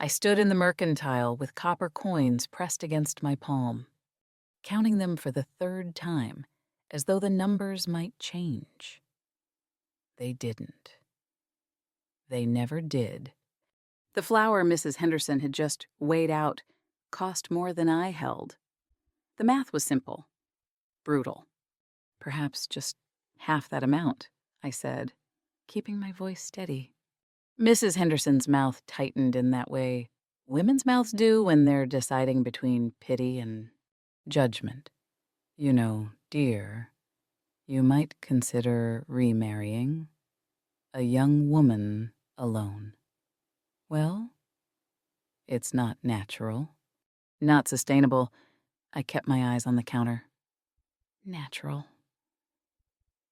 I stood in the mercantile with copper coins pressed against my palm, counting them for the third time, as though the numbers might change. They didn't. They never did. The flour Mrs. Henderson had just weighed out cost more than I held. The math was simple, brutal. Perhaps just half that amount, I said, keeping my voice steady. Mrs. Henderson's mouth tightened in that way women's mouths do when they're deciding between pity and judgment. You know, dear, you might consider remarrying a young woman alone. Well, it's not natural, not sustainable. I kept my eyes on the counter. Natural.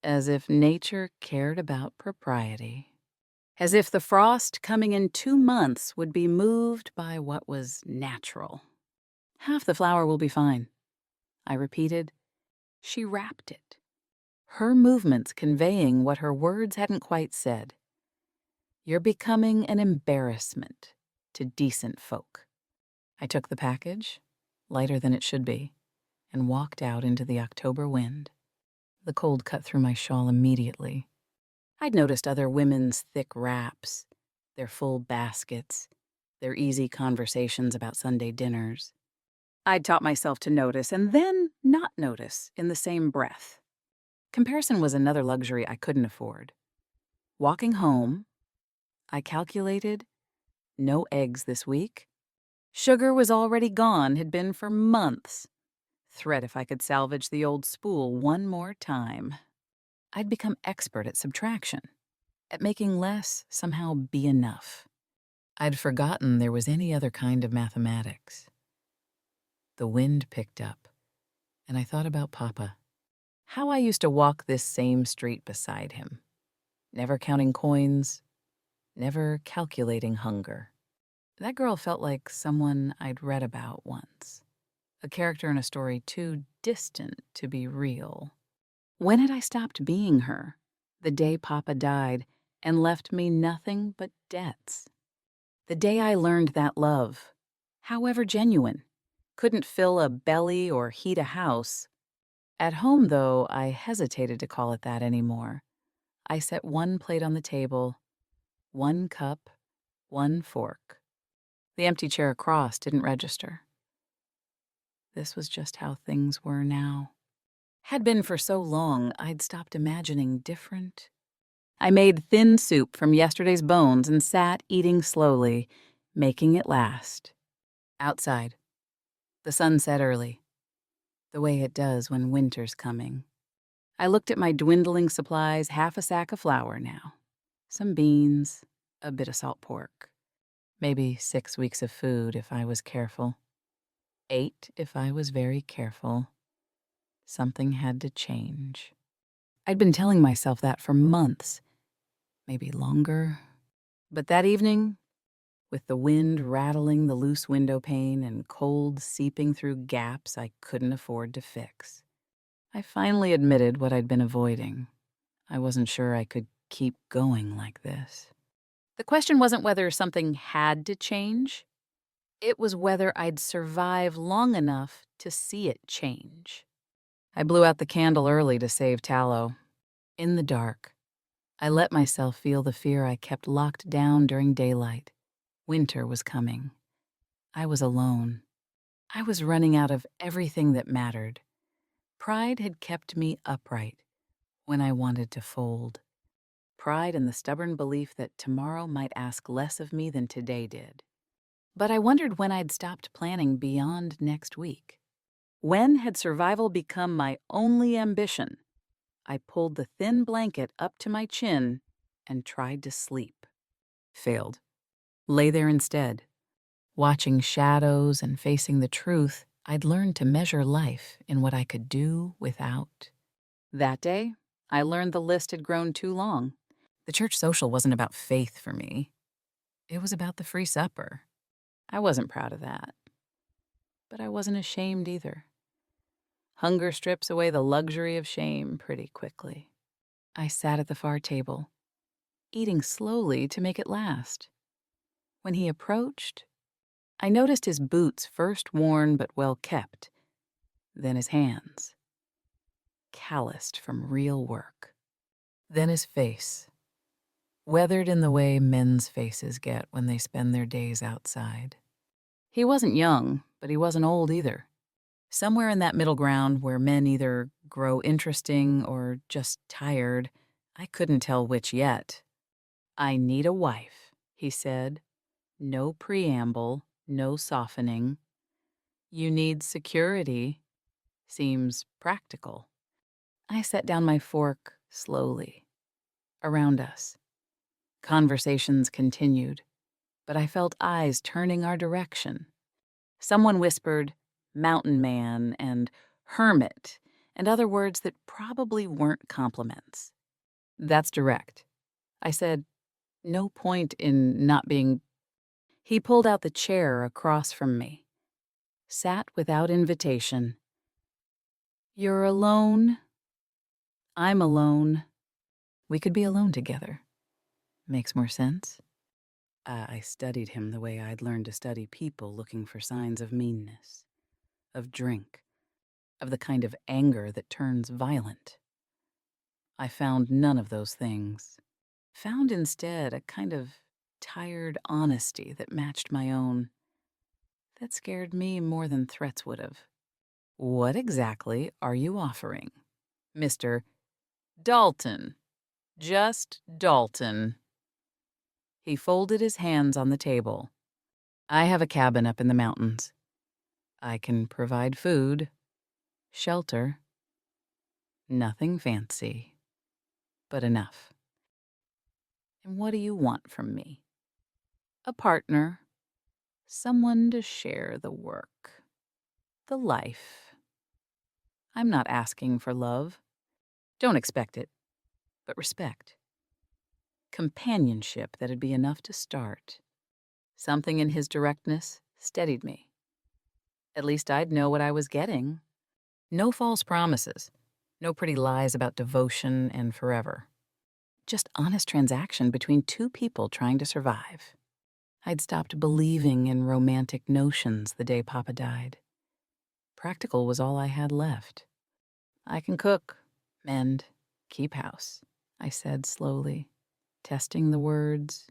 As if nature cared about propriety. As if the frost coming in 2 months would be moved by what was natural. Half the flour will be fine, I repeated. She wrapped it, her movements conveying what her words hadn't quite said. You're becoming an embarrassment to decent folk. I took the package, lighter than it should be, and walked out into the October wind. The cold cut through my shawl immediately. I'd noticed other women's thick wraps, their full baskets, their easy conversations about Sunday dinners. I'd taught myself to notice and then not notice in the same breath. Comparison was another luxury I couldn't afford. Walking home, I calculated no eggs this week. Sugar was already gone, had been for months. Threat if I could salvage the old spool one more time. I'd become expert at subtraction, at making less somehow be enough. I'd forgotten there was any other kind of mathematics. The wind picked up, and I thought about Papa. How I used to walk this same street beside him, never counting coins, never calculating hunger. That girl felt like someone I'd read about once, a character in a story too distant to be real. When had I stopped being her? The day Papa died and left me nothing but debts. The day I learned that love, however genuine, couldn't fill a belly or heat a house. At home, though, I hesitated to call it that anymore. I set one plate on the table, one cup, one fork. The empty chair across didn't register. This was just how things were now. Had been for so long, I'd stopped imagining different. I made thin soup from yesterday's bones and sat eating slowly, making it last. Outside, the sun set early, the way it does when winter's coming. I looked at my dwindling supplies, half a sack of flour now, some beans, a bit of salt pork. Maybe 6 weeks of food if I was careful. 8 if I was very careful. Something had to change. I'd been telling myself that for months, maybe longer. But that evening, with the wind rattling the loose window pane and cold seeping through gaps I couldn't afford to fix, I finally admitted what I'd been avoiding. I wasn't sure I could keep going like this. The question wasn't whether something had to change. It was whether I'd survive long enough to see it change. I blew out the candle early to save tallow. In the dark, I let myself feel the fear I kept locked down during daylight. Winter was coming. I was alone. I was running out of everything that mattered. Pride had kept me upright when I wanted to fold. Pride in the stubborn belief that tomorrow might ask less of me than today did. But I wondered when I'd stopped planning beyond next week. When had survival become my only ambition? I pulled the thin blanket up to my chin and tried to sleep. Failed. Lay there instead, watching shadows and facing the truth. I'd learned to measure life in what I could do without. That day, I learned the list had grown too long. The church social wasn't about faith for me. It was about the free supper. I wasn't proud of that. But I wasn't ashamed either. Hunger strips away the luxury of shame pretty quickly. I sat at the far table, eating slowly to make it last. When he approached, I noticed his boots, first worn but well kept, then his hands, calloused from real work, then his face, weathered in the way men's faces get when they spend their days outside. He wasn't young, but he wasn't old either. Somewhere in that middle ground where men either grow interesting or just tired, I couldn't tell which yet. "I need a wife," he said. No preamble, no softening. "You need security." Seems practical. I set down my fork slowly. Around us, conversations continued, but I felt eyes turning our direction. Someone whispered, "mountain man," and "hermit," and other words that probably weren't compliments. "That's direct." I said, "No point in not being—" He pulled out the chair across from me, sat without invitation. "You're alone. I'm alone. We could be alone together. Makes more sense?" I studied him the way I'd learned to study people looking for signs of meanness, of drink, of the kind of anger that turns violent. I found none of those things. Found instead a kind of tired honesty that matched my own. That scared me more than threats would have. "What exactly are you offering, Mr. Dalton? Just Dalton." He folded his hands on the table. "I have a cabin up in the mountains. I can provide food, shelter. Nothing fancy, but enough. And what do you want from me? A partner, someone to share the work, the life. I'm not asking for love. Don't expect it, but respect. Companionship that'd be enough to start." Something in his directness steadied me. At least I'd know what I was getting. No false promises, no pretty lies about devotion and forever. Just honest transaction between two people trying to survive. I'd stopped believing in romantic notions the day Papa died. Practical was all I had left. "I can cook, mend, keep house," I said slowly, testing the words.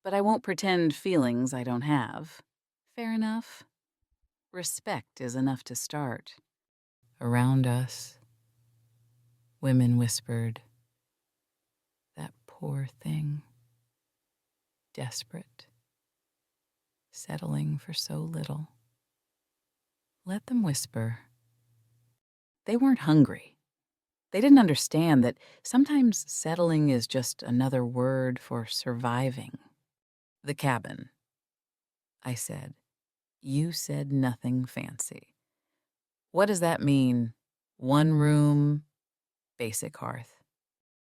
"But I won't pretend feelings I don't have. Fair enough. Respect is enough to start." Around us, women whispered, "That poor thing. Desperate. Settling for so little." Let them whisper. They weren't hungry. They didn't understand that sometimes settling is just another word for surviving. "The cabin," I said. "You said nothing fancy. What does that mean? One room, basic hearth.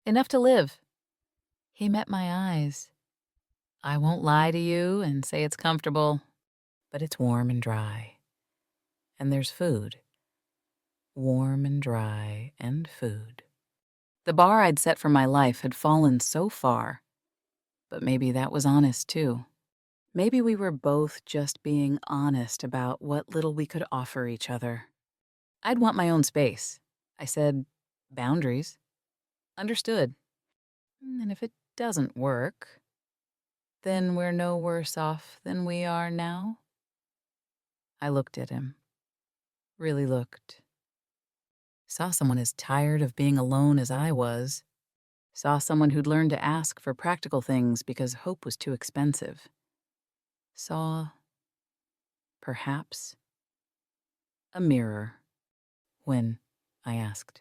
Enough to live." He met my eyes. "I won't lie to you and say it's comfortable, but it's warm and dry. And there's food. Warm and dry and food." The bar I'd set for my life had fallen so far, but maybe that was honest too. Maybe we were both just being honest about what little we could offer each other. I'd want my own space. I said, boundaries. Understood. And if it doesn't work, then we're no worse off than we are now. I looked at him. Really looked. Saw someone as tired of being alone as I was. Saw someone who'd learned to ask for practical things because hope was too expensive. Saw, perhaps, a mirror. When, I asked,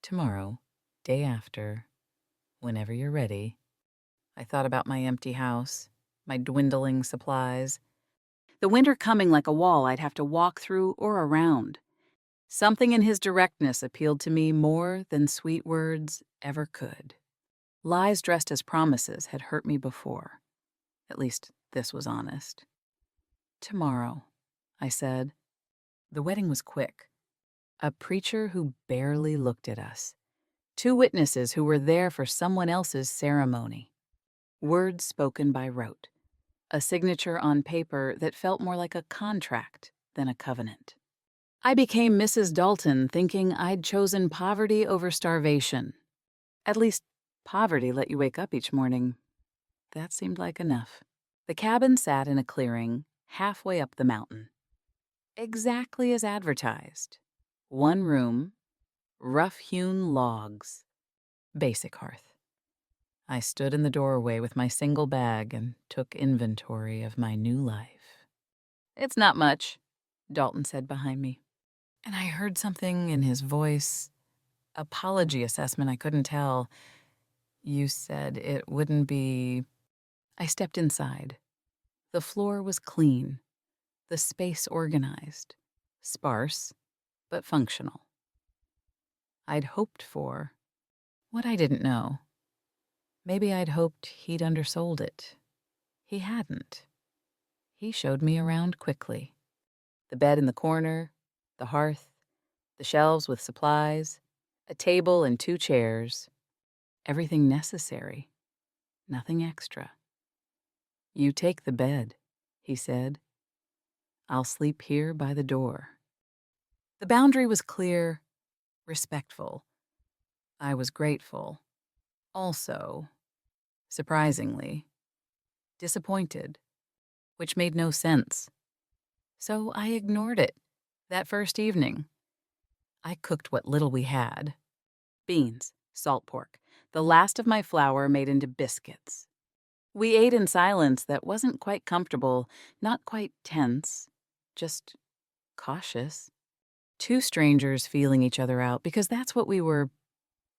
"Tomorrow, day after, whenever you're ready." I thought about my empty house, my dwindling supplies. The winter coming like a wall I'd have to walk through or around. Something in his directness appealed to me more than sweet words ever could. Lies dressed as promises had hurt me before. At least this was honest. "Tomorrow," I said. The wedding was quick. A preacher who barely looked at us. Two witnesses who were there for someone else's ceremony. Words spoken by rote. a signature on paper that felt more like a contract than a covenant. I became Mrs. Dalton thinking I'd chosen poverty over starvation. At least, poverty let you wake up each morning. That seemed like enough. The cabin sat in a clearing halfway up the mountain. Exactly as advertised. One room, rough-hewn logs, basic hearth. I stood in the doorway with my single bag and took inventory of my new life. "It's not much," Dalton said behind me. And I heard something in his voice, apology assessment I couldn't tell. "You said it wouldn't be—" I stepped inside. The floor was clean, the space organized, sparse, but functional. I'd hoped for what I didn't know. Maybe I'd hoped he'd undersold it. He hadn't. He showed me around quickly. The bed in the corner, the hearth, the shelves with supplies, a table and 2 chairs. Everything necessary, nothing extra. "You take the bed," he said. "I'll sleep here by the door." The boundary was clear, respectful. I was grateful. Also, surprisingly, disappointed, which made no sense. So I ignored it that first evening. I cooked what little we had. Beans, salt pork, the last of my flour made into biscuits. We ate in silence that wasn't quite comfortable, not quite tense, just cautious. 2 strangers feeling each other out because that's what we were,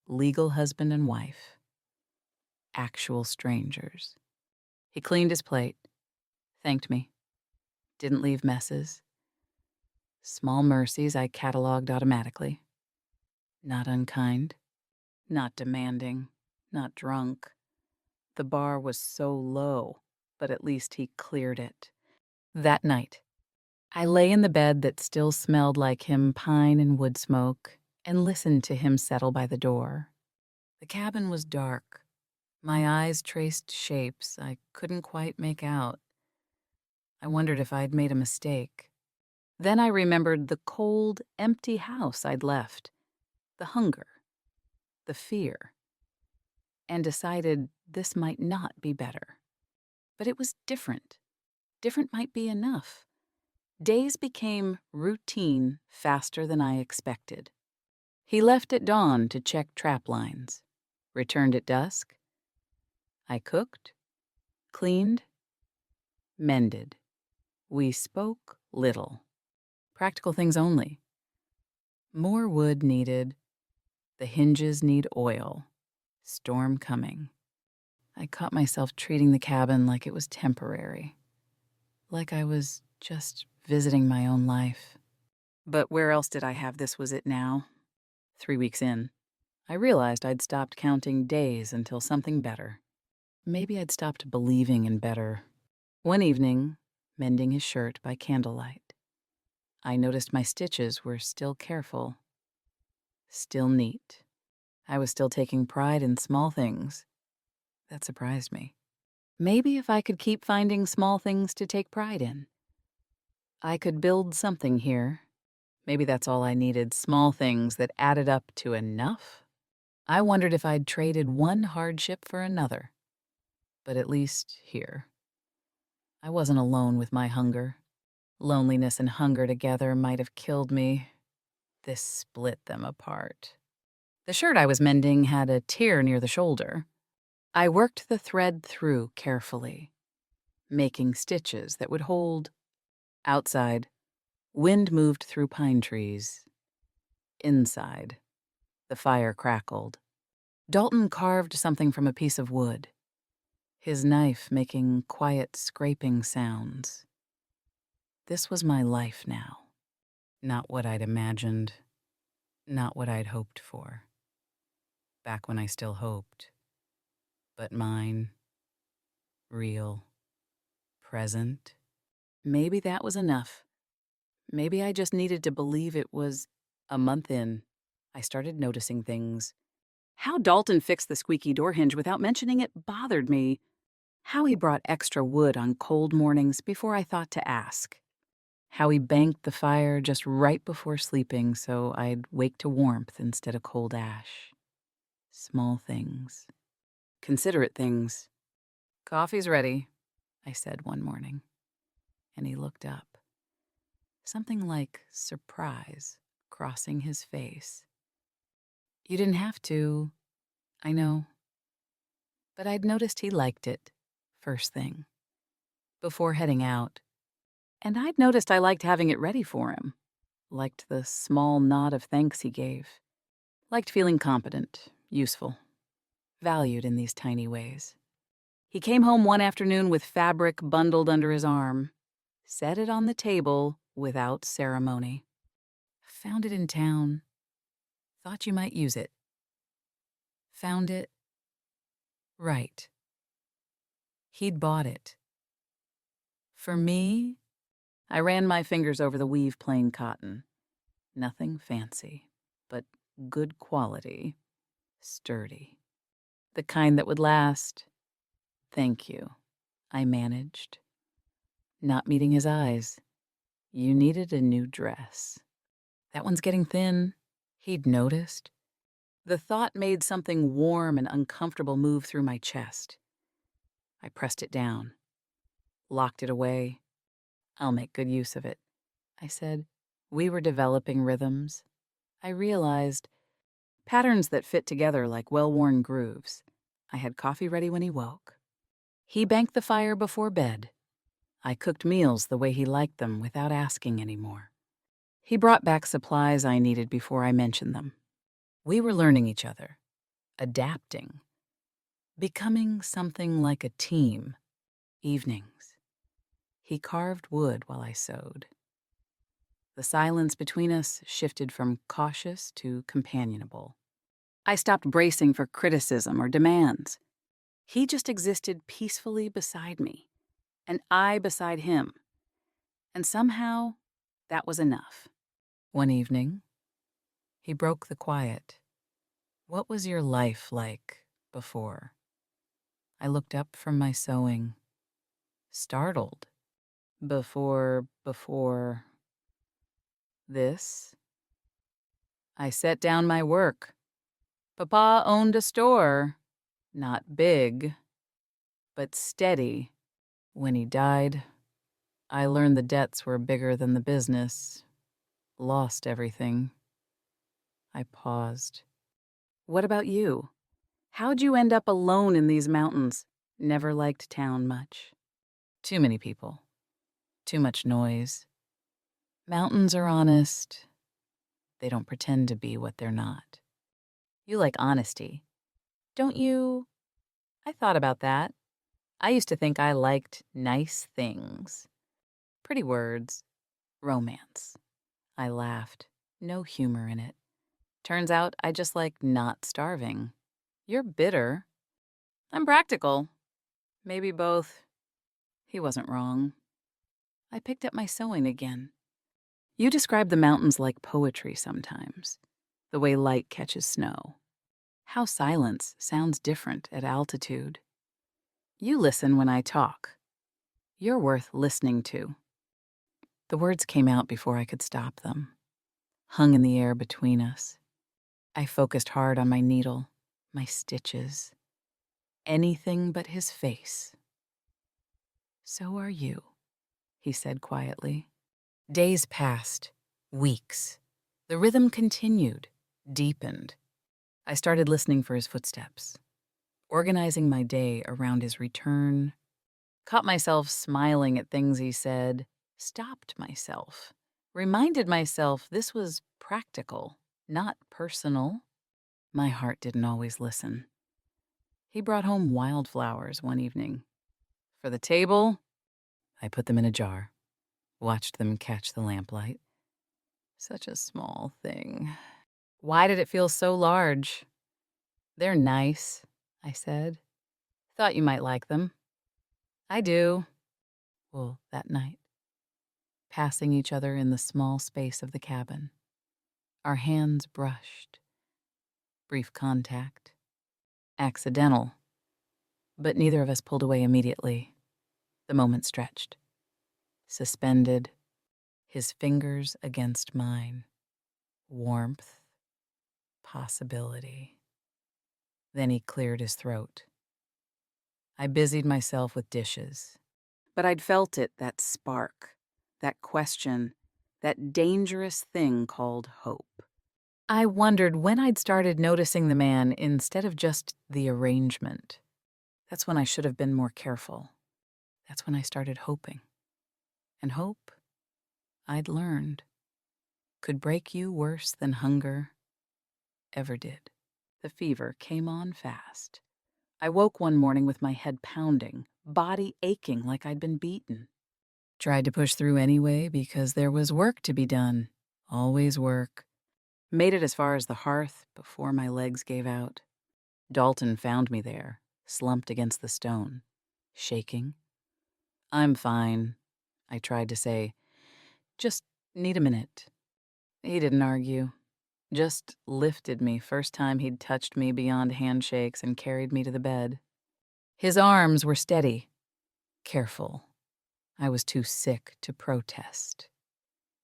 legal husband and wife. Actual strangers. He cleaned his plate, thanked me, didn't leave messes. Small mercies I cataloged automatically. Not unkind, not demanding, not drunk. The bar was so low, but at least he cleared it. That night, I lay in the bed that still smelled like him pine and wood smoke and listened to him settle by the door. The cabin was dark. My eyes traced shapes I couldn't quite make out. I wondered if I'd made a mistake. Then I remembered the cold, empty house I'd left, the hunger, the fear, and decided this might not be better. But it was different. Different might be enough. Days became routine faster than I expected. He left at dawn to check trap lines, returned at dusk. I cooked, cleaned, mended. We spoke little. Practical things only. More wood needed. The hinges need oil. Storm coming. I caught myself treating the cabin like it was temporary. Like I was just visiting my own life. But where else did I have this was it now? 3 weeks in, I realized I'd stopped counting days until something better. Maybe I'd stopped believing in better. One evening, mending his shirt by candlelight, I noticed my stitches were still careful, still neat. I was still taking pride in small things. That surprised me. Maybe if I could keep finding small things to take pride in, I could build something here. Maybe that's all I needed, small things that added up to enough. I wondered if I'd traded one hardship for another. But at least here, I wasn't alone with my hunger. Loneliness and hunger together might have killed me. This split them apart. The shirt I was mending had a tear near the shoulder. I worked the thread through carefully, making stitches that would hold. Outside, wind moved through pine trees. Inside, the fire crackled. Dalton carved something from a piece of wood, his knife making quiet scraping sounds. This was my life now. Not what I'd imagined, not what I'd hoped for. Back when I still hoped. But mine, real, present. Maybe that was enough. Maybe I just needed to believe it was. A month in, I started noticing things. How Dalton fixed the squeaky door hinge without mentioning it bothered me. How he brought extra wood on cold mornings before I thought to ask. How he banked the fire just right before sleeping so I'd wake to warmth instead of cold ash. Small things. Considerate things. "Coffee's ready," I said one morning, and he looked up. Something like surprise crossing his face. "You didn't have to, I know." But I'd noticed he liked it, first thing, before heading out. And I'd noticed I liked having it ready for him. Liked the small nod of thanks he gave. Liked feeling competent, useful, valued in these tiny ways. He came home one afternoon with fabric bundled under his arm, set it on the table without ceremony. "Found it in town. Thought you might use it." Found it. Right. He'd bought it. For me, I ran my fingers over the weave plain cotton. Nothing fancy, but good quality, sturdy. The kind that would last. "Thank you," I managed. Not meeting his eyes. "You needed a new dress. That one's getting thin." He'd noticed. The thought made something warm and uncomfortable move through my chest. I pressed it down, locked it away. "I'll make good use of it," I said. We were developing rhythms. I realized patterns that fit together like well-worn grooves. I had coffee ready when he woke. He banked the fire before bed. I cooked meals the way he liked them without asking anymore. He brought back supplies I needed before I mentioned them. We were learning each other, adapting, becoming something like a team. Evenings. He carved wood while I sewed. The silence between us shifted from cautious to companionable. I stopped bracing for criticism or demands. He just existed peacefully beside me, and I beside him. And somehow, that was enough. One evening, he broke the quiet. "What was your life like before?" I looked up from my sewing, startled. Before this? I set down my work. Papa owned a store. Not big, but steady. When he died, I learned the debts were bigger than the business. Lost everything. I paused. "What about you? How'd you end up alone in these mountains? Never liked town much. Too many people. Too much noise. Mountains are honest. They don't pretend to be what they're not. You like honesty, don't you?" I thought about that. I used to think I liked nice things. Pretty words. Romance. I laughed. No humor in it. Turns out I just like not starving. You're bitter. I'm practical. Maybe both. He wasn't wrong. I picked up my sewing again. "You describe the mountains like poetry sometimes, the way light catches snow. How silence sounds different at altitude. You listen when I talk. You're worth listening to." The words came out before I could stop them, hung in the air between us. I focused hard on my needle, my stitches. Anything but his face. "So are you," he said quietly. Days passed, weeks. The rhythm continued, deepened. I started listening for his footsteps, organizing my day around his return. Caught myself smiling at things he said, stopped myself, reminded myself this was practical, not personal. My heart didn't always listen. He brought home wildflowers one evening. For the table, I put them in a jar, watched them catch the lamplight. Such a small thing. Why did it feel so large? "They're nice," I said. "Thought you might like them." "I do." Well, that night, passing each other in the small space of the cabin, our hands brushed. Brief contact. Accidental, But neither of us pulled away immediately. The moment stretched, suspended, his fingers against mine. Warmth, possibility. Then he cleared his throat. I busied myself with dishes. But I'd felt it, that spark, that question, that dangerous thing called hope. I wondered when I'd started noticing the man instead of just the arrangement. That's when I should have been more careful. That's when I started hoping. And hope, I'd learned, could break you worse than hunger ever did. The fever came on fast. I woke one morning with my head pounding, body aching like I'd been beaten. Tried to push through anyway because there was work to be done. Always work. Made it as far as the hearth before my legs gave out. Dalton found me there, slumped against the stone, shaking. "I'm fine," I tried to say. "Just need a minute." He didn't argue. Just lifted me first time he'd touched me beyond handshakes and carried me to the bed. His arms were steady, careful. I was too sick to protest.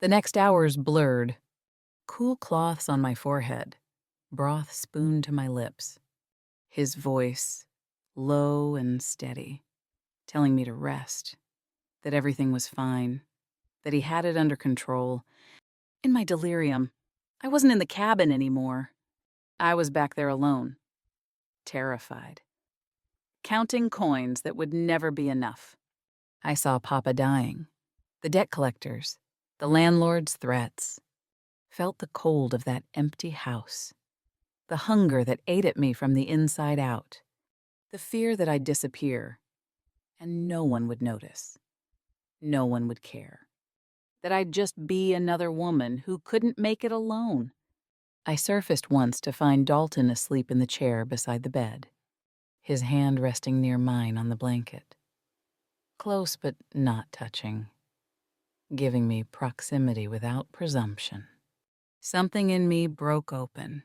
The next hours blurred. Cool cloths on my forehead, broth spooned to my lips. His voice, low and steady, telling me to rest, that everything was fine, that he had it under control. In my delirium, I wasn't in the cabin anymore. I was back there alone, terrified, counting coins that would never be enough. I saw Papa dying, the debt collectors, the landlord's threats, felt the cold of that empty house, the hunger that ate at me from the inside out, the fear that I'd disappear, and no one would notice, no one would care, that I'd just be another woman who couldn't make it alone. I surfaced once to find Dalton asleep in the chair beside the bed, his hand resting near mine on the blanket. Close but not touching, giving me proximity without presumption. Something in me broke open.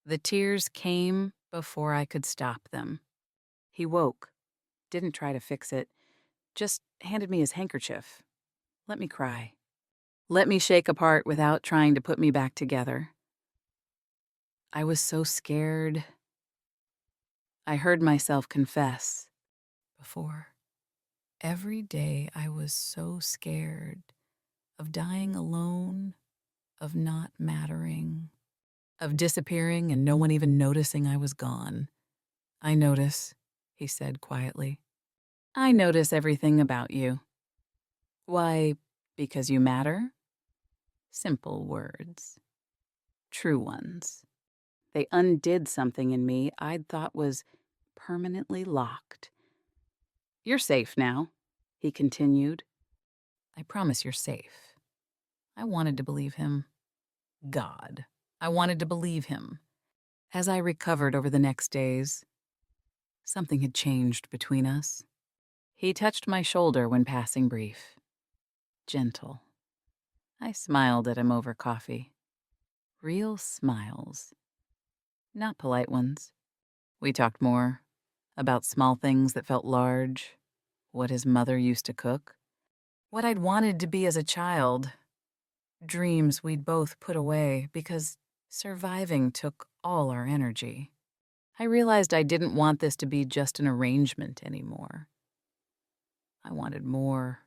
The tears came before I could stop them. He woke, didn't try to fix it, just handed me his handkerchief. Let me cry. Let me shake apart without trying to put me back together. I was so scared. I heard myself confess. Before, every day I was so scared of dying alone, of not mattering, of disappearing and no one even noticing I was gone. "I notice," he said quietly. "I notice everything about you." "Why, because you matter?" Simple words. True ones. They undid something in me I'd thought was permanently locked. "You're safe now," he continued. "I promise you're safe." I wanted to believe him. God, I wanted to believe him. As I recovered over the next days, something had changed between us. He touched my shoulder when passing brief. Gentle. I smiled at him over coffee. Real smiles. Not polite ones. We talked more about small things that felt large, what his mother used to cook, what I'd wanted to be as a child, dreams we'd both put away because surviving took all our energy. I realized I didn't want this to be just an arrangement anymore. I wanted more.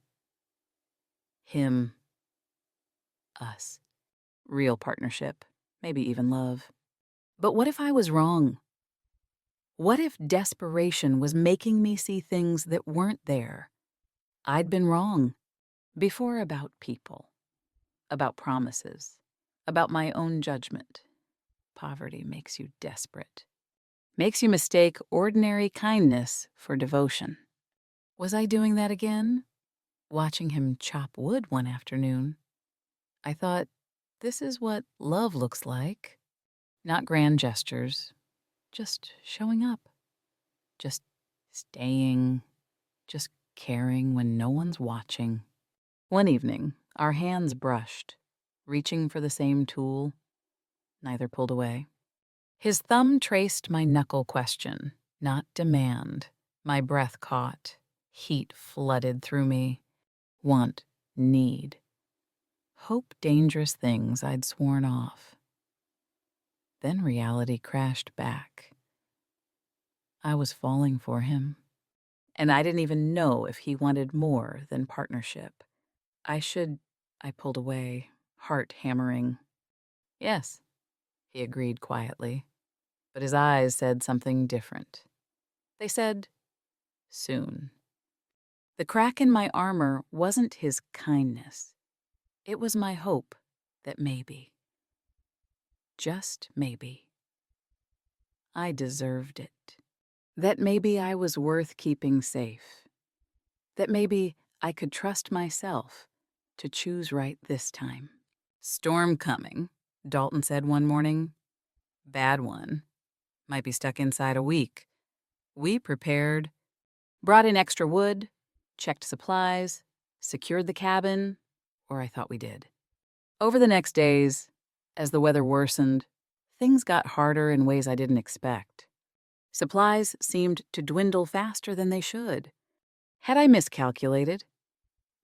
Him. Us. Real partnership. Maybe even love. But what if I was wrong? What if desperation was making me see things that weren't there? I'd been wrong. Before about people. About promises. About my own judgment. Poverty makes you desperate. Makes you mistake ordinary kindness for devotion. Was I doing that again? Watching him chop wood one afternoon, I thought, this is what love looks like. Not grand gestures, just showing up. Just staying, just caring when no one's watching. One evening, our hands brushed, reaching for the same tool. Neither pulled away. His thumb traced my knuckle question. not demand. My breath caught. Heat flooded through me. Want, need. Hope dangerous things I'd sworn off. Then reality crashed back. I was falling for him. And I didn't even know if he wanted more than partnership. I pulled away, heart hammering. Yes, he agreed quietly, but his eyes said something different. They said, soon. The crack in my armor wasn't his kindness. It was my hope that maybe, just maybe, I deserved it. That maybe I was worth keeping safe. That maybe I could trust myself to choose right this time. Storm coming, Dalton said one morning. Bad one. Might be stuck inside a week. We prepared, brought in extra wood, checked supplies, secured the cabin, or I thought we did. Over the next days, as the weather worsened, things got harder in ways I didn't expect. Supplies seemed to dwindle faster than they should. Had I miscalculated?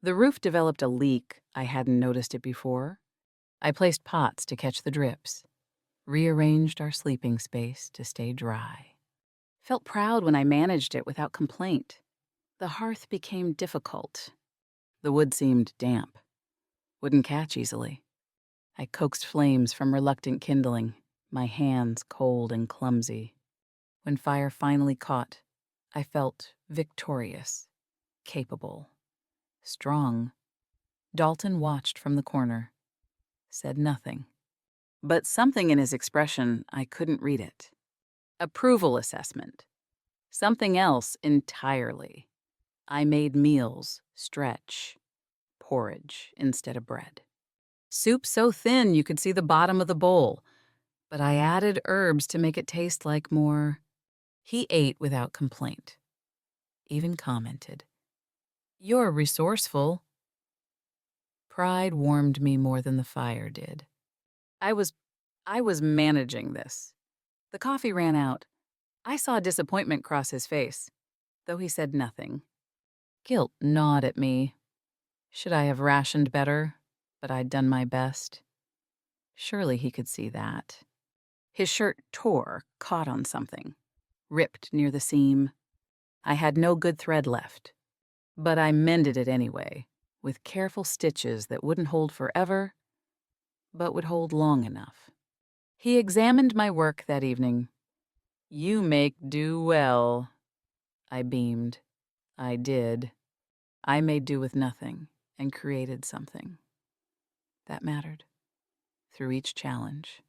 The roof developed a leak. I hadn't noticed it before. I placed pots to catch the drips, rearranged our sleeping space to stay dry. Felt proud when I managed it without complaint. The hearth became difficult. The wood seemed damp, wouldn't catch easily. I coaxed flames from reluctant kindling, my hands cold and clumsy. When fire finally caught, I felt victorious, capable, strong. Dalton watched from the corner, said nothing. But something in his expression, I couldn't read it. Approval assessment. Something else entirely. I made meals stretch, porridge instead of bread. Soup so thin you could see the bottom of the bowl, but I added herbs to make it taste like more. He ate without complaint, even commented, "You're resourceful." Pride warmed me more than the fire did. I was managing this. The coffee ran out. I saw disappointment cross his face, though he said nothing. Guilt gnawed at me. Should I have rationed better? But I'd done my best. Surely he could see that. His shirt tore, caught on something, ripped near the seam. I had no good thread left, but I mended it anyway, with careful stitches that wouldn't hold forever, but would hold long enough. He examined my work that evening. "You make do well." I beamed. I did. I made do with nothing and created something. That mattered. Through each challenge,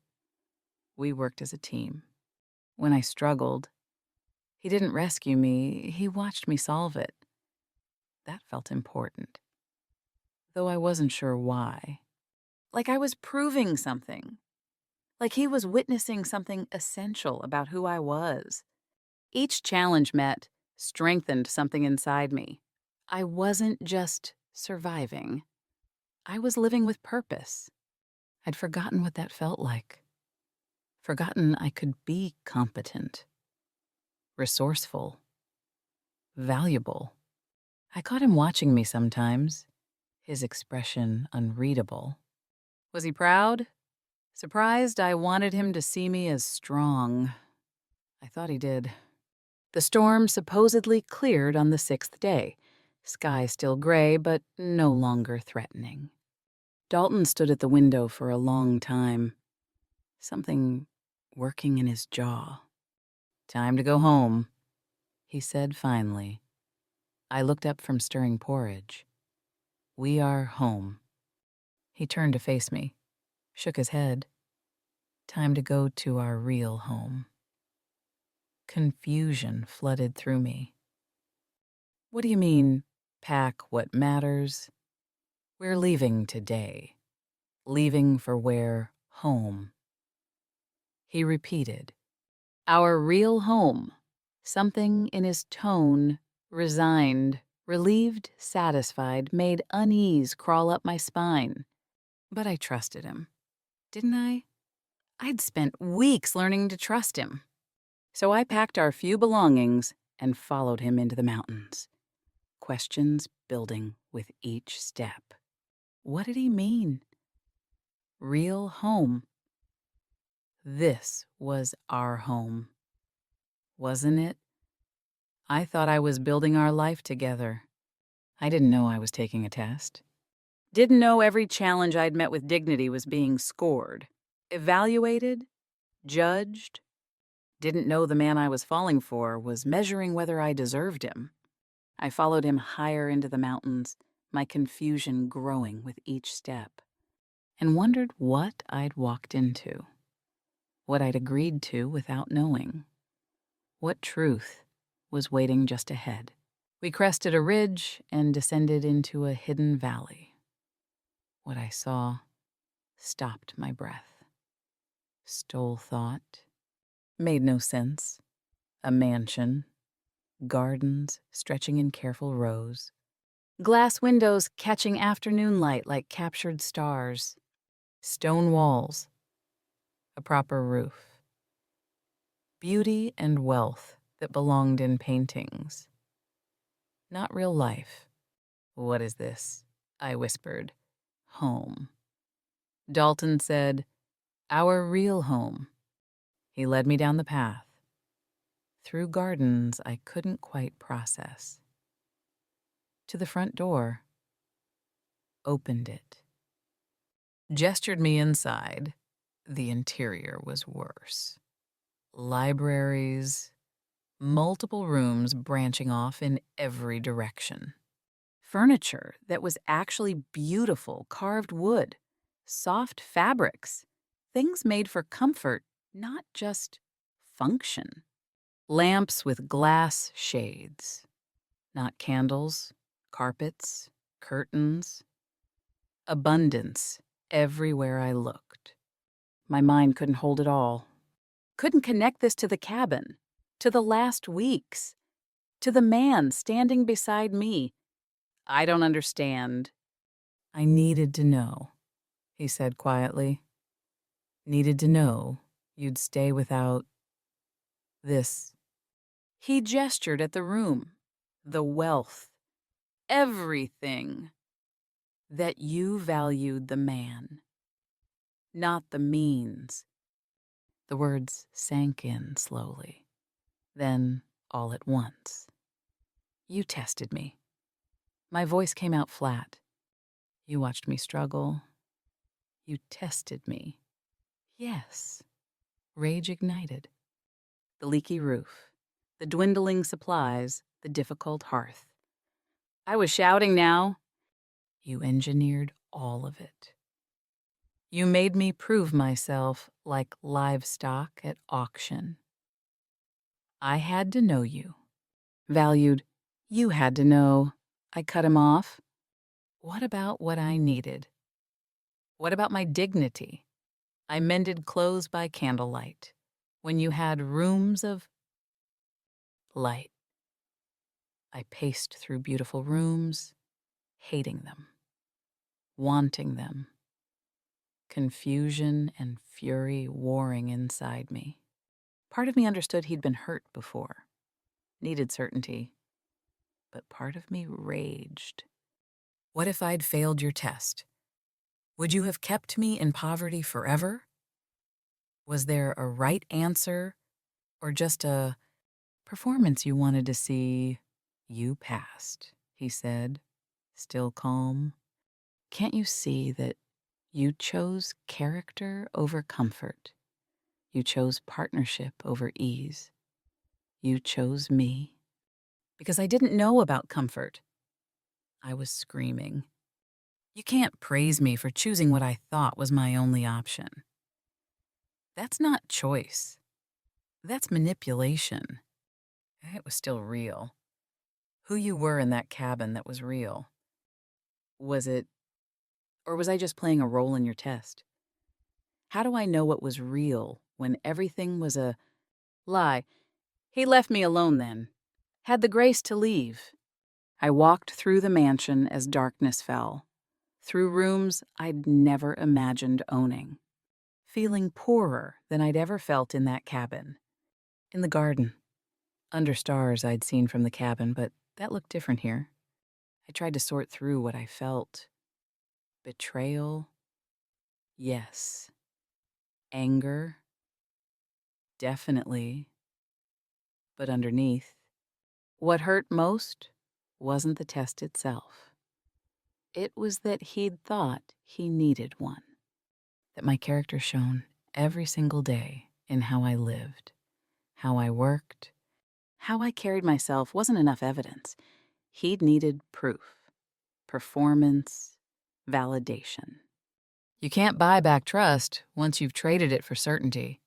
we worked as a team. When I struggled, he didn't rescue me, he watched me solve it. That felt important, though I wasn't sure why. Like I was proving something. Like he was witnessing something essential about who I was. Each challenge met strengthened something inside me. I wasn't just surviving. I was living with purpose. I'd forgotten what that felt like. Forgotten I could be competent, resourceful, valuable. I caught him watching me sometimes, his expression unreadable. Was he proud? Surprised I wanted him to see me as strong. I thought he did. The storm supposedly cleared on the 6th day. Sky still gray, but no longer threatening. Dalton stood at the window for a long time. Something working in his jaw. "Time to go home," he said finally. I looked up from stirring porridge. "We are home." He turned to face me, shook his head. Time to go to our real home. Confusion flooded through me. "What do you mean, pack what matters?" "We're leaving today. Leaving for where home." He repeated, "Our real home." Something in his tone, resigned, relieved, satisfied, made unease crawl up my spine. But I trusted him. Didn't I? I'd spent weeks learning to trust him. So I packed our few belongings and followed him into the mountains, questions building with each step. What did he mean? Real home. This was our home, wasn't it? I thought I was building our life together. I didn't know I was taking a test. Didn't know every challenge I'd met with dignity was being scored, evaluated, judged. Didn't know the man I was falling for was measuring whether I deserved him. I followed him higher into the mountains, my confusion growing with each step, and wondered what I'd walked into, what I'd agreed to without knowing, what truth was waiting just ahead. We crested a ridge and descended into a hidden valley. What I saw stopped my breath, stole thought, made no sense. A mansion, gardens stretching in careful rows, glass windows catching afternoon light like captured stars, stone walls, a proper roof, beauty and wealth that belonged in paintings. Not real life. What is this? I whispered. Home. Dalton said, our real home. He led me down the path, through gardens I couldn't quite process, to the front door, opened it, gestured me inside. The interior was worse. Libraries, multiple rooms branching off in every direction. Furniture that was actually beautiful carved wood, soft fabrics, things made for comfort, not just function. Lamps with glass shades, not candles, carpets, curtains. Abundance everywhere I looked. My mind couldn't hold it all. Couldn't connect this to the cabin, to the last weeks, to the man standing beside me. I don't understand. I needed to know, he said quietly. Needed to know you'd stay without this. He gestured at the room, the wealth, everything. That you valued the man, not the means. The words sank in slowly, then all at once. You tested me. My voice came out flat. You watched me struggle. You tested me. Yes. Rage ignited. The leaky roof, the dwindling supplies, the difficult hearth. I was shouting now. You engineered all of it. You made me prove myself like livestock at auction. I had to know you. Valued, you had to know. I cut him off. What about what I needed? What about my dignity? I mended clothes by candlelight, when you had rooms of light. I paced through beautiful rooms, hating them, wanting them, confusion and fury warring inside me. Part of me understood he'd been hurt before, needed certainty, but part of me raged. What if I'd failed your test? Would you have kept me in poverty forever? Was there a right answer, or just a performance you wanted to see? You passed, he said, still calm. Can't you see that you chose character over comfort? You chose partnership over ease. You chose me. Because I didn't know about comfort. I was screaming. You can't praise me for choosing what I thought was my only option. That's not choice. That's manipulation. It was still real. Who you were in that cabin that was real. Was it, or was I just playing a role in your test? How do I know what was real when everything was a lie? He left me alone then. Had the grace to leave. I walked through the mansion as darkness fell, through rooms I'd never imagined owning, feeling poorer than I'd ever felt in that cabin. In the garden, under stars I'd seen from the cabin, but that looked different here. I tried to sort through what I felt. Betrayal, yes. Anger, definitely. But underneath, what hurt most wasn't the test itself. It was that he'd thought he needed one. That my character shone every single day in how I lived, how I worked, how I carried myself wasn't enough evidence. He'd needed proof, performance, validation. You can't buy back trust once you've traded it for certainty.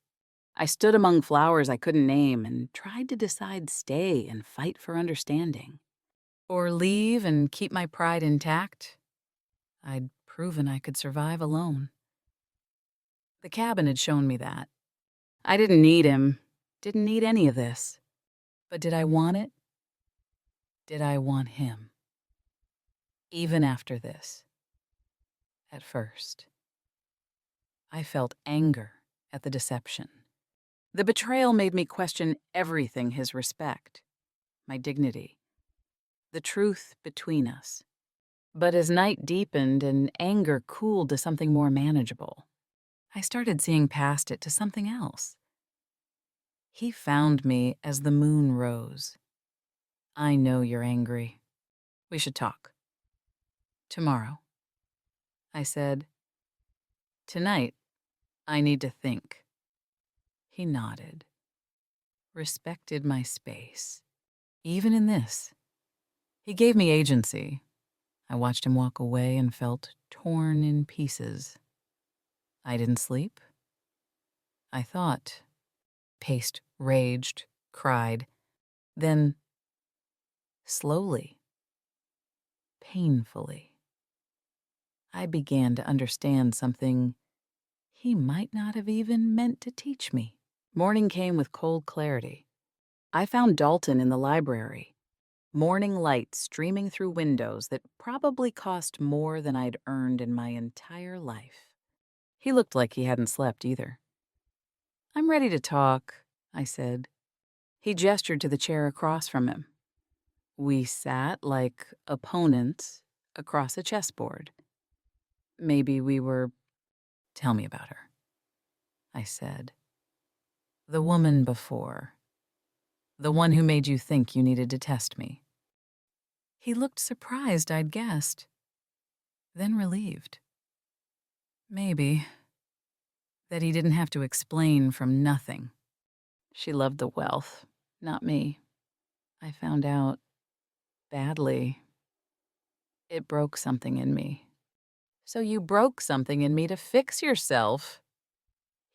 I stood among flowers I couldn't name and tried to decide stay and fight for understanding. Or leave and keep my pride intact. I'd proven I could survive alone. The cabin had shown me that. I didn't need him, didn't need any of this. But did I want it? Did I want him? Even after this. At first. I felt anger at the deception. The betrayal made me question everything: his respect, my dignity, the truth between us. But as night deepened and anger cooled to something more manageable, I started seeing past it to something else. He found me as the moon rose. I know you're angry. We should talk. Tomorrow. I said, tonight, I need to think. He nodded, respected my space. Even in this, he gave me agency. I watched him walk away and felt torn in pieces. I didn't sleep. I thought, paced, raged, cried. Then, slowly, painfully, I began to understand something he might not have even meant to teach me. Morning came with cold clarity. I found Dalton in the library, morning light streaming through windows that probably cost more than I'd earned in my entire life. He looked like he hadn't slept either. I'm ready to talk, I said. He gestured to the chair across from him. We sat like opponents across a chessboard. Maybe we were... Tell me about her, I said. The woman before. The one who made you think you needed to test me. He looked surprised I'd guessed, then relieved. Maybe. That he didn't have to explain from nothing. She loved the wealth, not me. I found out badly. It broke something in me. So you broke something in me to fix yourself?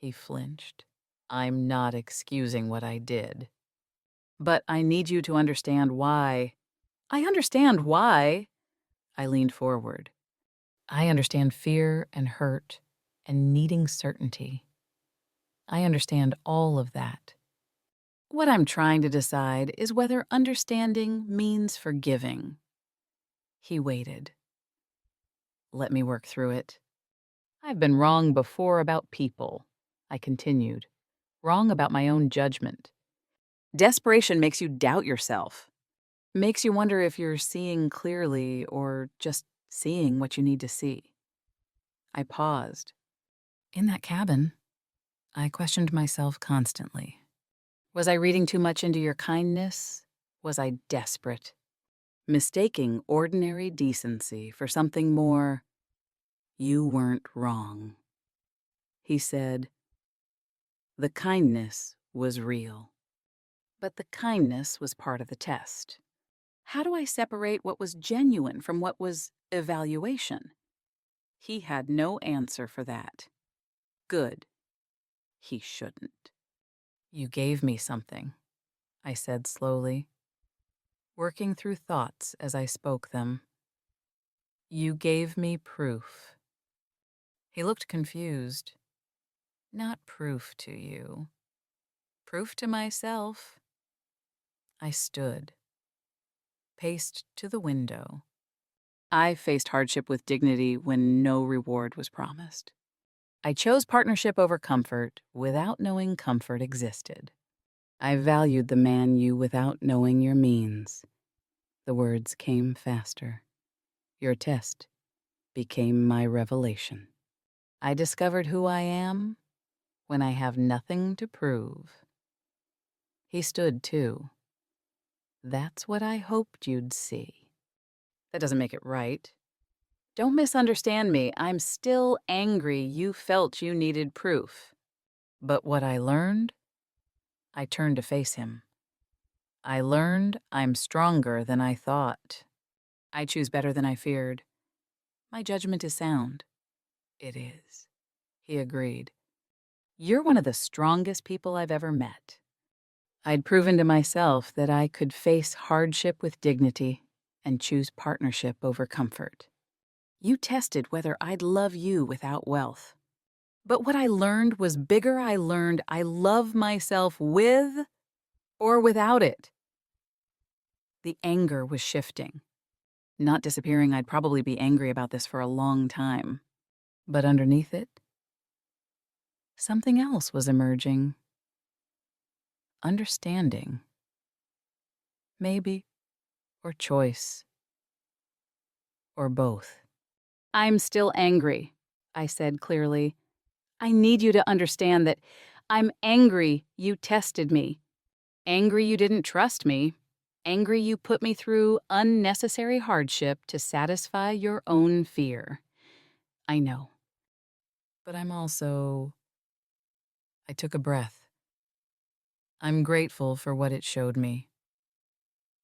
He flinched. I'm not excusing what I did. But I need you to understand why. I understand why. I leaned forward. I understand fear and hurt and needing certainty. I understand all of that. What I'm trying to decide is whether understanding means forgiving. He waited. Let me work through it. I've been wrong before about people, I continued. Wrong about my own judgment. Desperation makes you doubt yourself. Makes you wonder if you're seeing clearly or just seeing what you need to see. I paused. In that cabin, I questioned myself constantly. Was I reading too much into your kindness? Was I desperate? Mistaking ordinary decency for something more? You weren't wrong. He said, the kindness was real. But the kindness was part of the test. How do I separate what was genuine from what was evaluation? He had no answer for that. Good. He shouldn't. You gave me something, I said slowly, working through thoughts as I spoke them. You gave me proof. He looked confused. Not proof to you. Proof to myself. I stood, paced to the window. I faced hardship with dignity when no reward was promised. I chose partnership over comfort without knowing comfort existed. I valued the man you without knowing your means. The words came faster. Your test became my revelation. I discovered who I am when I have nothing to prove. He stood, too. That's what I hoped you'd see. That doesn't make it right. Don't misunderstand me. I'm still angry you felt you needed proof. But what I learned, I turned to face him. I learned I'm stronger than I thought. I choose better than I feared. My judgment is sound. It is, he agreed. You're one of the strongest people I've ever met. I'd proven to myself that I could face hardship with dignity and choose partnership over comfort. You tested whether I'd love you without wealth. But what I learned was bigger. I learned I love myself with or without it. The anger was shifting. Not disappearing. I'd probably be angry about this for a long time. But underneath it, something else was emerging. Understanding. Maybe. Or choice. Or both. I'm still angry, I said clearly. I need you to understand that I'm angry you tested me. Angry you didn't trust me. Angry you put me through unnecessary hardship to satisfy your own fear. I know. But I'm also... I took a breath. I'm grateful for what it showed me.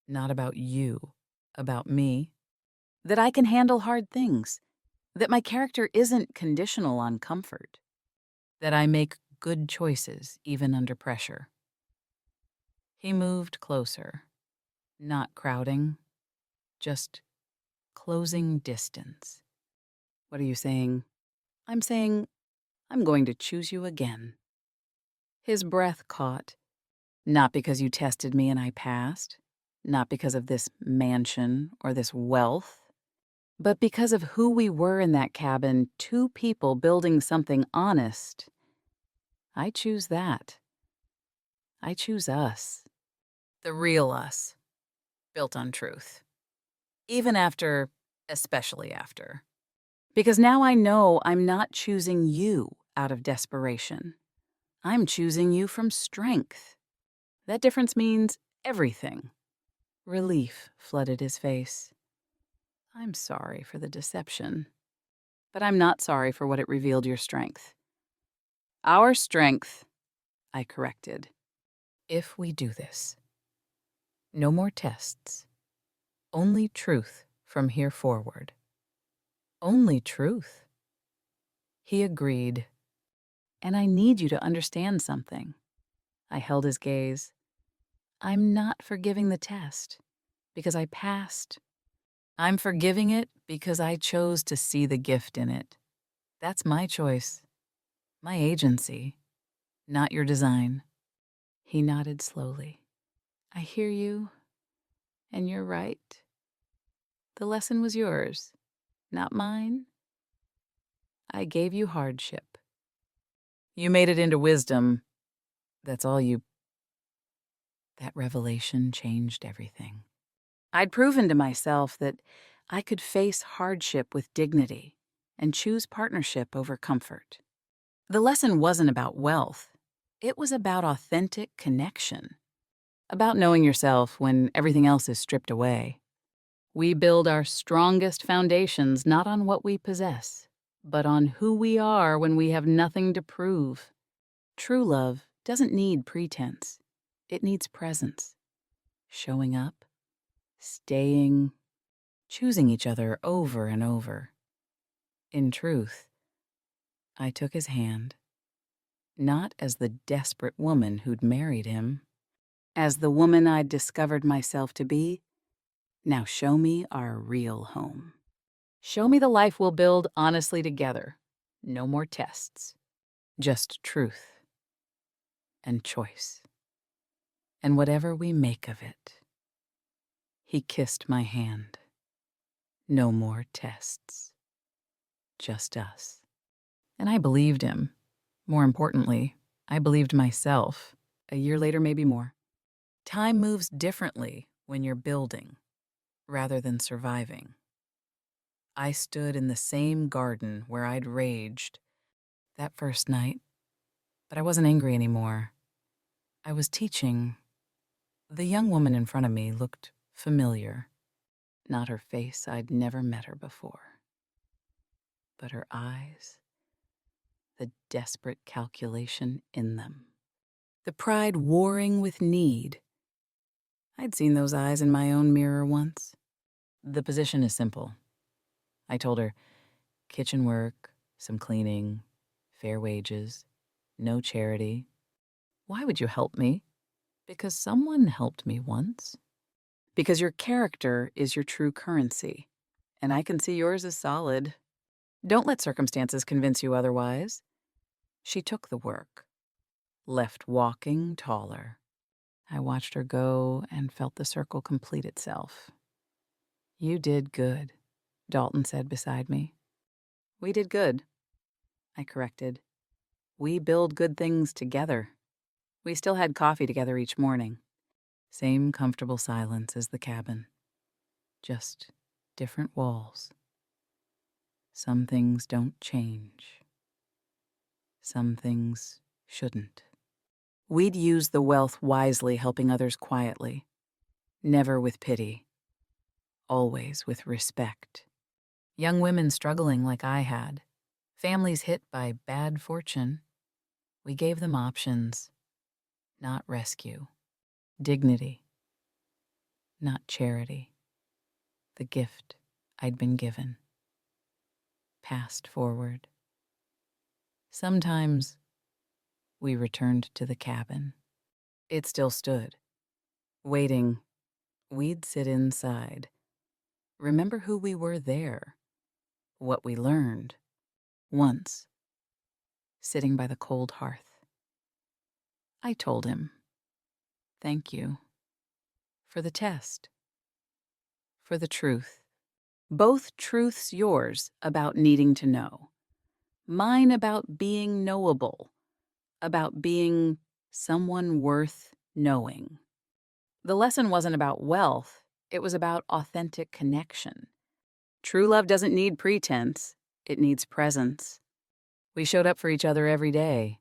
Not about you, about me. That I can handle hard things. That my character isn't conditional on comfort. That I make good choices even under pressure. He moved closer, not crowding, just closing distance. What are you saying? I'm saying I'm going to choose you again. His breath caught. Not because you tested me and I passed, not because of this mansion or this wealth, but because of who we were in that cabin, two people building something honest. I choose that. I choose us. The real us, built on truth. Even after, especially after. Because now I know I'm not choosing you out of desperation. I'm choosing you from strength. That difference means everything. Relief flooded his face. I'm sorry for the deception, but I'm not sorry for what it revealed your strength. Our strength, I corrected. If we do this, no more tests. Only truth from here forward. Only truth. He agreed. And I need you to understand something. I held his gaze. I'm not forgiving the test because I passed. I'm forgiving it because I chose to see the gift in it. That's my choice, my agency, not your design. He nodded slowly. I hear you, and you're right. The lesson was yours, not mine. I gave you hardship. You made it into wisdom. That's all you... That revelation changed everything. I'd proven to myself that I could face hardship with dignity and choose partnership over comfort. The lesson wasn't about wealth. It was about authentic connection. About knowing yourself when everything else is stripped away. We build our strongest foundations not on what we possess, but on who we are when we have nothing to prove. True love doesn't need pretense. It needs presence. Showing up, staying, choosing each other over and over. In truth, I took his hand, not as the desperate woman who'd married him, as the woman I'd discovered myself to be. Now show me our real home. Show me the life we'll build honestly together. No more tests. Just truth and choice. And whatever we make of it. He kissed my hand. No more tests. Just us. And I believed him. More importantly, I believed myself. a year later, maybe more. Time moves differently when you're building rather than surviving. I stood in the same garden where I'd raged that first night, but I wasn't angry anymore. I was teaching. The young woman in front of me looked familiar. Not her face, I'd never met her before. But her eyes, the desperate calculation in them. The pride warring with need. I'd seen those eyes in my own mirror once. The position is simple. I told her, kitchen work, some cleaning, fair wages, no charity. Why would you help me? Because someone helped me once. Because your character is your true currency, and I can see yours is solid. Don't let circumstances convince you otherwise. She took the work, left walking taller. I watched her go and felt the circle complete itself. You did good, Dalton said beside me. We did good, I corrected. We build good things together. We still had coffee together each morning. Same comfortable silence as the cabin. Just different walls. Some things don't change. Some things shouldn't. We'd use the wealth wisely, helping others quietly. Never with pity. Always with respect. Young women struggling like I had. Families hit by bad fortune. We gave them options, not rescue. Dignity, not charity. The gift I'd been given. Passed forward. Sometimes we returned to the cabin. It still stood. Waiting, we'd sit inside. Remember who we were there. What we learned. Once. Sitting by the cold hearth. I told him, thank you. For the test. For the truth. Both truths yours about needing to know. Mine about being knowable. About being someone worth knowing. The lesson wasn't about wealth. It was about authentic connection. True love doesn't need pretense. It needs presence. We showed up for each other every day.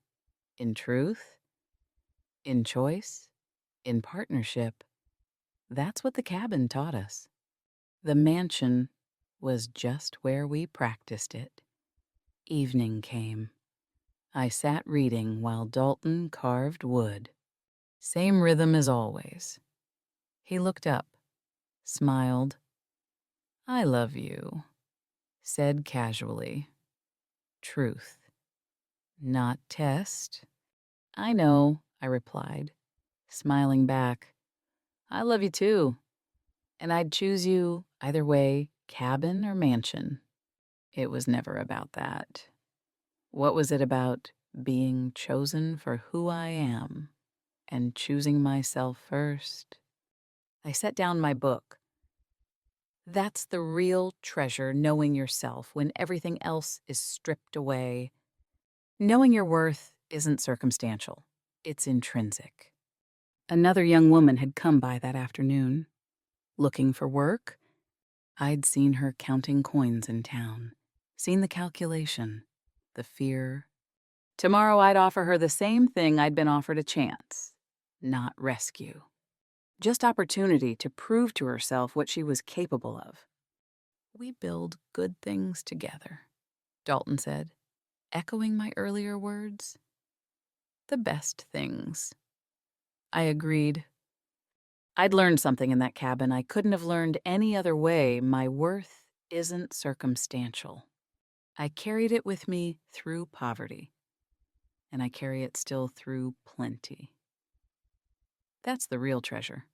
In truth. In choice. In partnership. That's what the cabin taught us. The mansion was just where we practiced it. Evening came. I sat reading while Dalton carved wood. Same rhythm as always. He looked up, smiled. I love you, said casually. Truth, not test. I know, I replied, smiling back. I love you too, and I'd choose you either way, cabin or mansion. It was never about that. What was it about being chosen for who I am and choosing myself first? I set down my book. That's the real treasure, knowing yourself when everything else is stripped away. Knowing your worth isn't circumstantial. It's intrinsic. Another young woman had come by that afternoon. Looking for work? I'd seen her counting coins in town. Seen the calculation, the fear. Tomorrow I'd offer her the same thing I'd been offered a chance. Not rescue. Just opportunity to prove to herself what she was capable of. We build good things together, Dalton said, echoing my earlier words. The best things. I agreed. I'd learned something in that cabin I couldn't have learned any other way. My worth isn't circumstantial. I carried it with me through poverty, and I carry it still through plenty. That's the real treasure.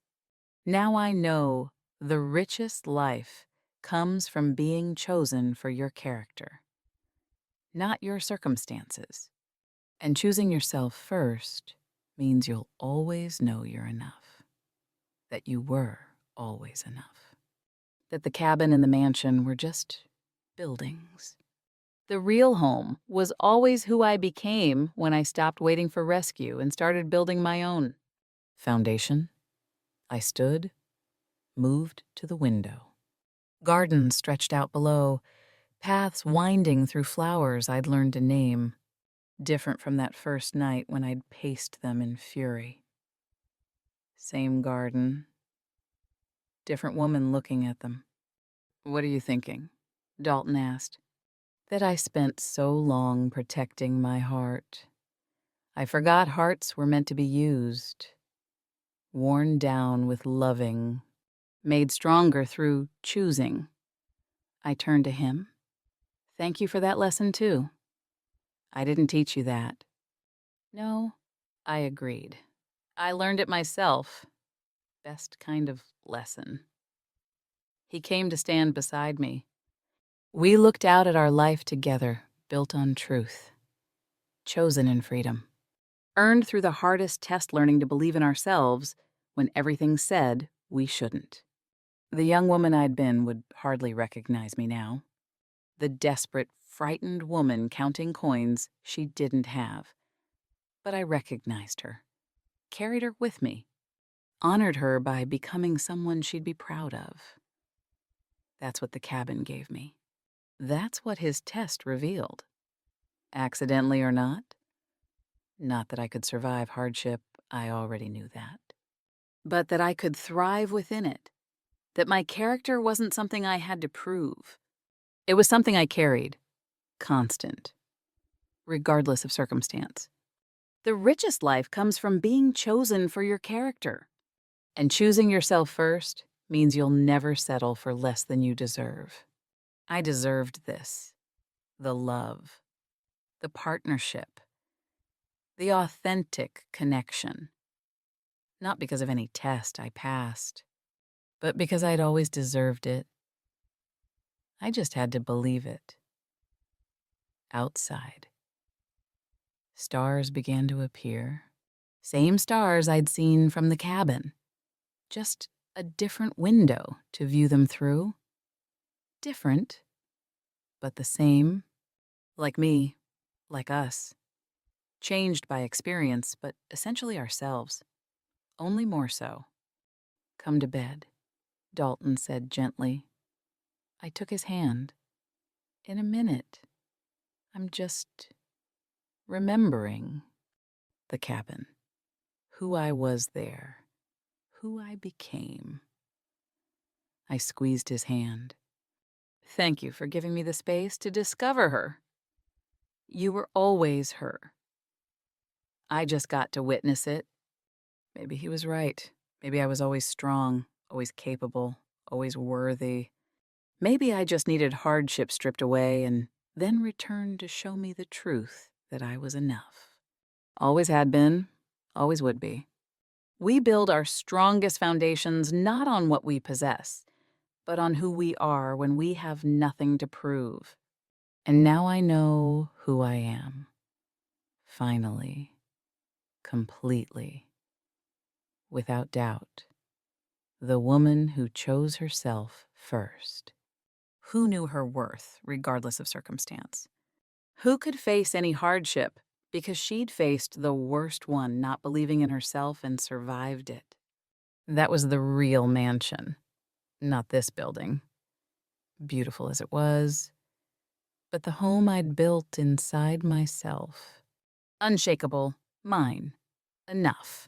Now I know the richest life comes from being chosen for your character, not your circumstances. And choosing yourself first means you'll always know you're enough, that you were always enough, that the cabin and the mansion were just buildings, The real home was always who I became when I stopped waiting for rescue and started building my own. Foundation. I stood, moved to the window. Gardens stretched out below, paths winding through flowers I'd learned to name, different from that first night when I'd paced them in fury. Same garden, different woman looking at them. "What are you thinking?" Dalton asked. That I spent so long protecting my heart. I forgot hearts were meant to be used, worn down with loving, made stronger through choosing. I turned to him. "Thank you for that lesson, too." "I didn't teach you that." "No," I agreed. "I learned it myself. Best kind of lesson." He came to stand beside me. We looked out at our life together, built on truth, chosen in freedom, earned through the hardest test learning to believe in ourselves when everything said we shouldn't. The young woman I'd been would hardly recognize me now. The desperate, frightened woman counting coins she didn't have. But I recognized her, carried her with me, honored her by becoming someone she'd be proud of. That's what the cabin gave me. That's what his test revealed. Accidentally or not? Not that I could survive hardship, I already knew that. But that I could thrive within it. That my character wasn't something I had to prove. It was something I carried, constant, regardless of circumstance. The richest life comes from being chosen for your character. And choosing yourself first means you'll never settle for less than you deserve. I deserved this. The love, the partnership, the authentic connection. Not because of any test I passed, but because I'd always deserved it. I just had to believe it. Outside, stars began to appear. Same stars I'd seen from the cabin. Just a different window to view them through. Different, but the same. Like me, like us. Changed by experience, but essentially ourselves. Only more so. "Come to bed," Dalton said gently. I took his hand. "In a minute. I'm just remembering the cabin. Who I was there. Who I became." I squeezed his hand. "Thank you for giving me the space to discover her. You were always her. I just got to witness it." Maybe he was right. Maybe I was always strong, always capable, always worthy. Maybe I just needed hardship stripped away and then returned to show me the truth that I was enough. Always had been, always would be. We build our strongest foundations not on what we possess, but on who we are when we have nothing to prove. And now I know who I am. Finally. Completely. Without doubt. The woman who chose herself first. Who knew her worth, regardless of circumstance? Who could face any hardship because she'd faced the worst one, not believing in herself, and survived it? That was the real mansion, not this building. Beautiful as it was, but the home I'd built inside myself. Unshakable, mine, enough.